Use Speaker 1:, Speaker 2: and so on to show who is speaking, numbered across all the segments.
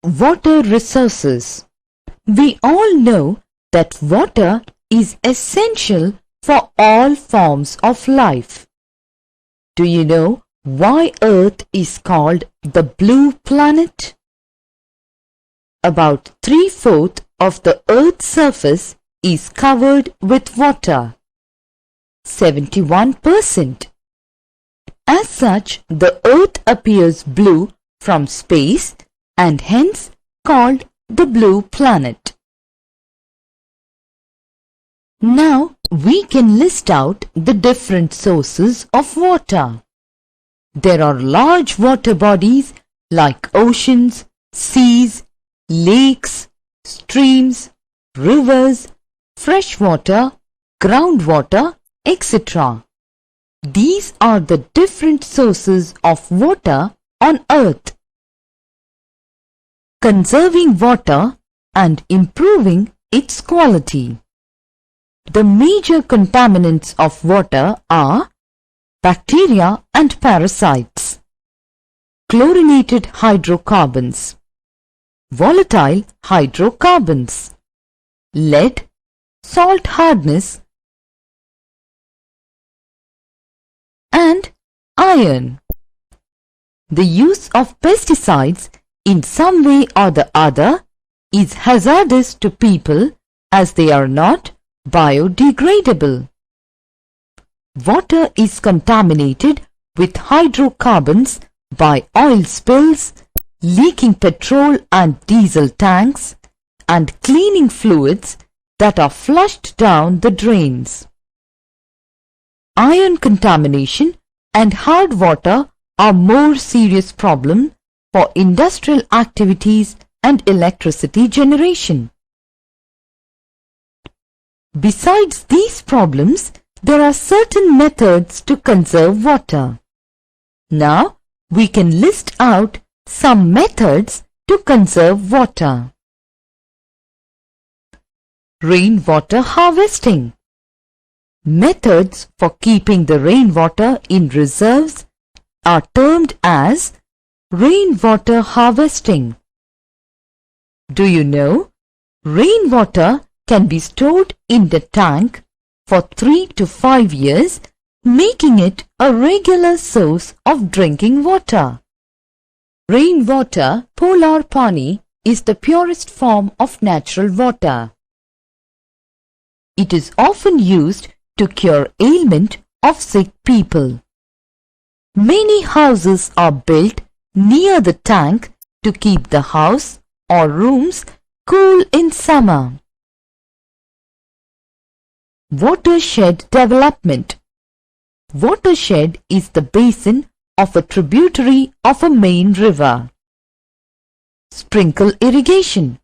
Speaker 1: Water resources. We all know that water is essential for all forms of life. Do you know why Earth is called the blue planet? About 3/4 of the Earth's surface is covered with water. 71%. As such, the Earth appears blue from space and hence called the blue planet. Now we can list out the different sources of water. There are large water bodies like oceans, seas, lakes, streams, rivers, freshwater, groundwater, etc. These are the different sources of water on Earth. Conserving water and improving its quality. The major contaminants of water are bacteria and parasites, chlorinated hydrocarbons, volatile hydrocarbons, lead, salt hardness, and iron. The use of pesticides in some way or the other is hazardous to people as they are not biodegradable. Water is contaminated with hydrocarbons by oil spills, leaking petrol and diesel tanks, and cleaning fluids that are flushed down the drains. Iron contamination and hard water are more serious problems for industrial activities and electricity generation. Besides these problems, there are certain methods to conserve water. Now, we can list out some methods to conserve water. Rainwater harvesting. Methods for keeping the rainwater in reserves are termed as rainwater harvesting. Do you know? Rainwater can be stored in the tank for 3 to 5 years, making it a regular source of drinking water. Rainwater, polar pani, is the purest form of natural water. It is often used to cure ailment of sick people. Many houses are built near the tank to keep the house or rooms cool in summer. Watershed development. Watershed is the basin of a tributary of a main river. Sprinkle irrigation.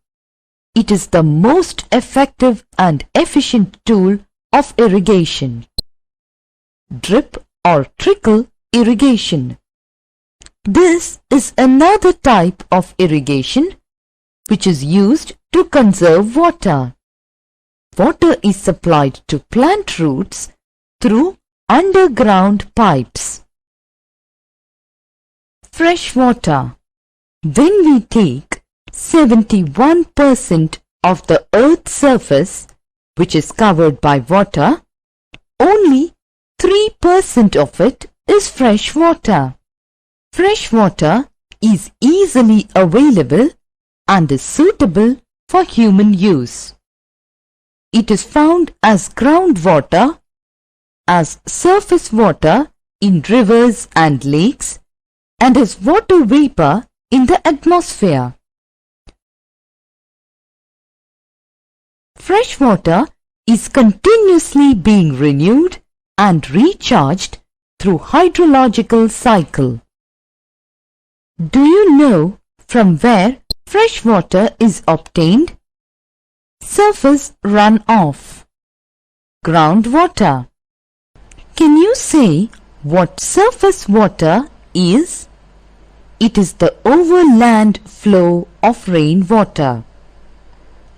Speaker 1: It is the most effective and efficient tool of irrigation. Drip or trickle irrigation. This is another type of irrigation which is used to conserve water. Water is supplied to plant roots through underground pipes. Freshwater. When we take 71% of the Earth's surface, which is covered by water, only 3% of it is fresh water. Fresh water is easily available and is suitable for human use. It is found as groundwater, as surface water in rivers and lakes, and as water vapor in the atmosphere. Fresh water is continuously being renewed and recharged through hydrological cycle. Do you know from where fresh water is obtained? Surface runoff. Groundwater. Can you say what surface water is? It is the overland flow of rainwater.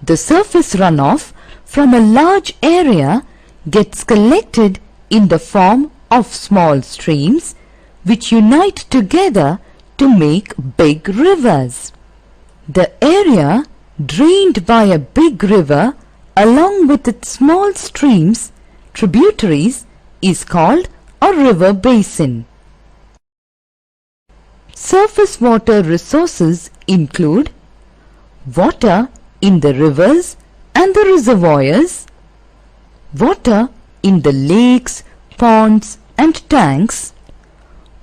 Speaker 1: The surface runoff from a large area gets collected in the form of small streams which unite together to make big rivers. The area drained by a big river along with its small streams, tributaries, is called a river basin. Surface water resources include water in the rivers and the reservoirs, water in the lakes, ponds and tanks,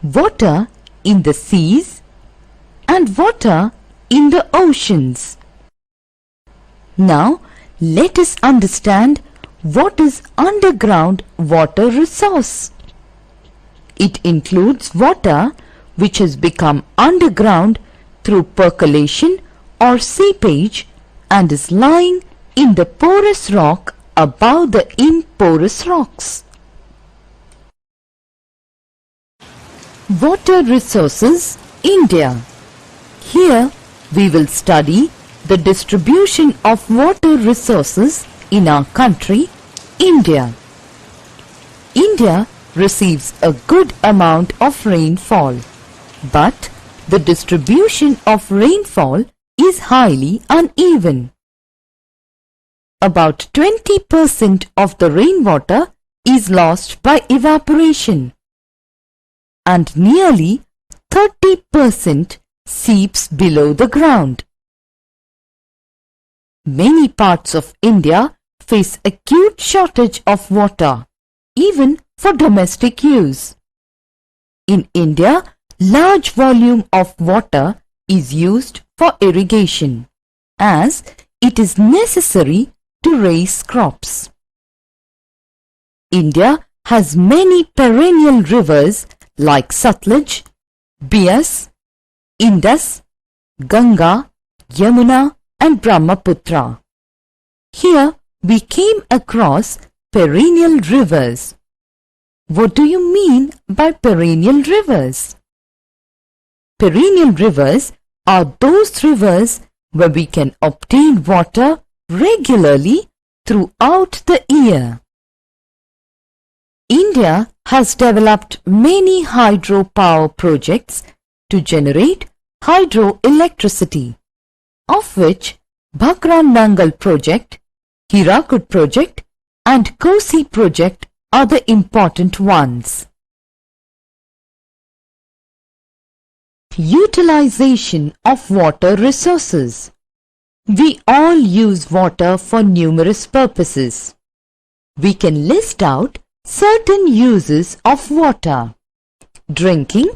Speaker 1: water in the seas, and water in the oceans. Now, let us understand what is underground water resource. It includes water which has become underground through percolation or seepage and is lying in the porous rock above the imporous rocks. Water resources, India. Here we will study the distribution of water resources in our country, India. India receives a good amount of rainfall, but the distribution of rainfall is highly uneven. About 20% of the rainwater is lost by evaporation, and nearly 30% seeps below the ground. Many parts of India face acute shortage of water, even for domestic use. In India, large volume of water is used for irrigation, as it is necessary to raise crops. India has many perennial rivers like Sutlej, Beas, Indus, Ganga, Yamuna and Brahmaputra. Here we came across perennial rivers. What do you mean by perennial rivers? Perennial rivers are those rivers where we can obtain water regularly throughout the year. India has developed many hydropower projects to generate hydroelectricity, of which Bhakra Nangal project, Hirakud project and Kosi project are the important ones. Utilization of water resources. We all use water for numerous purposes. We can list out certain uses of water: drinking,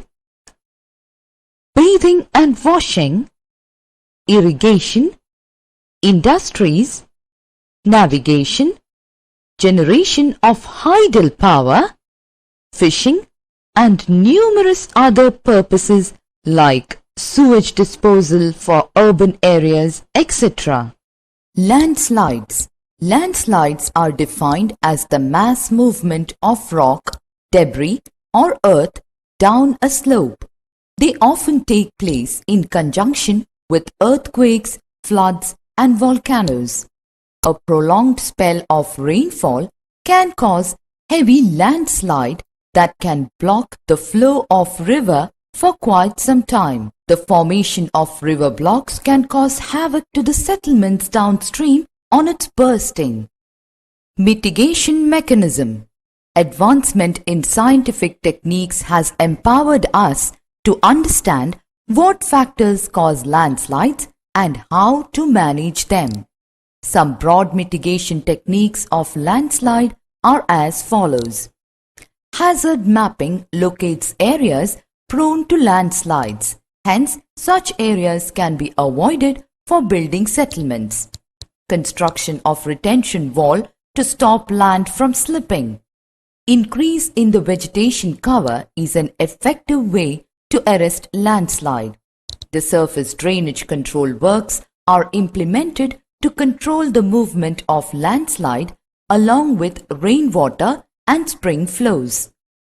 Speaker 1: bathing and washing, irrigation, industries, navigation, generation of hydel power, fishing, and numerous other purposes like sewage disposal for urban areas, etc. Landslides. Landslides are defined as the mass movement of rock, debris, or earth down a slope. They often take place in conjunction with earthquakes, floods, and volcanoes. A prolonged spell of rainfall can cause heavy landslide that can block the flow of river for quite some time. The formation of river blocks can cause havoc to the settlements downstream on its bursting. Mitigation mechanism. Advancement in scientific techniques has empowered us to understand what factors cause landslides and how to manage them. Some broad mitigation techniques of landslide are as follows. Hazard mapping locates areas prone to landslides. Hence, such areas can be avoided for building settlements. Construction of retention wall to stop land from slipping. Increase in the vegetation cover is an effective way to arrest landslide. The surface drainage control works are implemented to control the movement of landslide along with rainwater and spring flows.